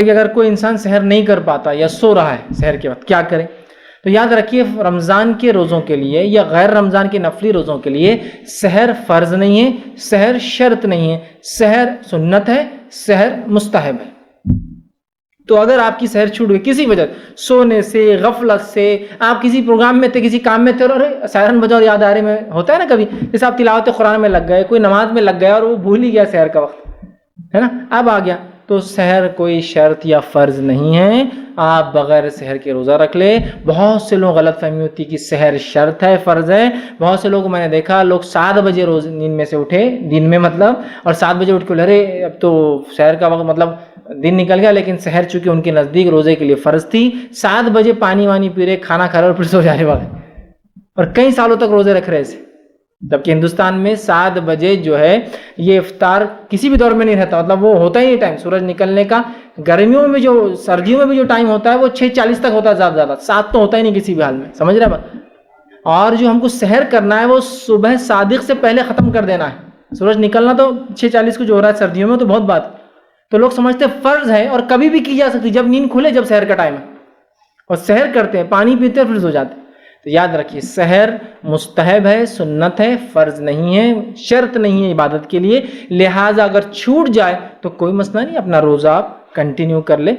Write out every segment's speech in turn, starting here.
کہ اگر کوئی انسان سحر نہیں کر پاتا یا سو رہا ہے سحر کے وقت کیا کرے؟ تو یاد رکھیے رمضان کے روزوں کے لیے یا غیر رمضان کے نفلی روزوں کے لیے سحر فرض نہیں ہے، سحر شرط نہیں ہے، سحر سنت ہے، سحر مستحب ہے۔ تو اگر آپ کی سحر چھوٹ گئی کسی وجہ سونے سے، غفلت سے، آپ کسی پروگرام میں تھے، کسی کام میں تھے اور سحرن بجاؤ یاد آ رہے میں ہوتا ہے نا کبھی، جیسے آپ تلاوت قرآن میں لگ گئے، کوئی نماز میں لگ گیا اور وہ بھول ہی گیا سحر کا وقت ہے نا، اب آ گیا، تو سحر کوئی شرط یا فرض نہیں ہے، آپ بغیر سحر کے روزہ رکھ لے۔ بہت سے لوگ غلط فہمی ہوتی کہ سحر شرط ہے، فرض ہے۔ بہت سے لوگ میں نے دیکھا لوگ 7 بجے روز نیند میں سے اٹھے دن میں مطلب، اور 7 بجے اٹھ کے لے رہے اب تو سحر کا وقت مطلب دن نکل گیا، لیکن سحر چونکہ ان کے نزدیک روزے کے لیے فرض تھی، 7 بجے پانی وانی پی رہے، کھانا کھا رہے اور پھر سو جا رہے وقت، اور کئی سالوں تک روزے رکھ رہے سے، جبکہ ہندوستان میں 7 بجے جو ہے یہ افطار کسی بھی دور میں نہیں رہتا، مطلب وہ ہوتا ہی نہیں ٹائم سورج نکلنے کا۔ گرمیوں میں بھی جو، سردیوں میں بھی جو ٹائم ہوتا ہے وہ 6:40 تک ہوتا ہے زیادہ زیادہ، 7 تو ہوتا ہی نہیں کسی بھی حال میں، سمجھ رہے بات؟ اور جو ہم کو سحر کرنا ہے وہ صبح صادق سے پہلے ختم کر دینا ہے۔ سورج نکلنا تو 6:40 کو جو ہو رہا ہے سردیوں میں تو بہت بات، تو لوگ سمجھتے ہیں فرض ہے اور کبھی بھی کی جا سکتی، جب نیند کھلے، جب سحر کا ٹائم ہے، اور سحر کرتے ہیں، پانی پیتے ہیں پھر سو جاتے ہیں۔ تو یاد رکھیے سحر مستحب ہے، سنت ہے، فرض نہیں ہے، شرط نہیں ہے عبادت کے لیے، لہٰذا اگر چھوٹ جائے تو کوئی مسئلہ نہیں، اپنا روزہ آپ کنٹینیو کر لے۔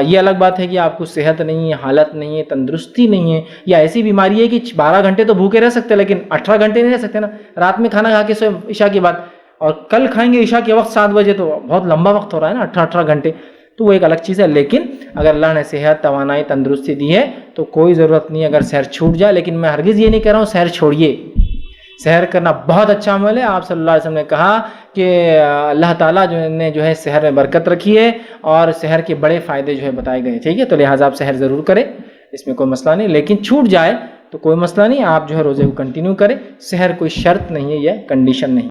یہ الگ بات ہے کہ آپ کو صحت نہیں ہے، حالت نہیں ہے، تندرستی نہیں ہے، یا ایسی بیماری ہے کہ 12 گھنٹے تو بھوکے رہ سکتے لیکن 18 گھنٹے نہیں رہ سکتے نا، رات میں کھانا کھا کے سوئے عشاء کے بعد، اور کل کھائیں گے عشاء کے وقت 7 بجے، تو بہت لمبا وقت ہو رہا ہے نا 18 گھنٹے، تو وہ ایک الگ چیز ہے۔ لیکن اگر اللہ نے صحت، توانائی، تندرستی دی ہے تو کوئی ضرورت نہیں اگر سحر چھوٹ جائے، لیکن میں ہرگز یہ نہیں کہہ رہا ہوں سحر چھوڑیے، سحر کرنا بہت اچھا عمل ہے۔ آپ صلی اللہ علیہ وسلم نے کہا کہ اللہ تعالیٰ نے جو ہے سحر میں برکت رکھی ہے اور سحر کے بڑے فائدے جو ہے بتائے گئے، ٹھیک ہے، تو لہٰذا آپ سحر ضرور کریں، اس میں کوئی مسئلہ نہیں، لیکن چھوٹ جائے تو کوئی مسئلہ نہیں، آپ جو ہے روزے کو کنٹینیو کریں، سحر کوئی شرط نہیں ہے یا کنڈیشن نہیں۔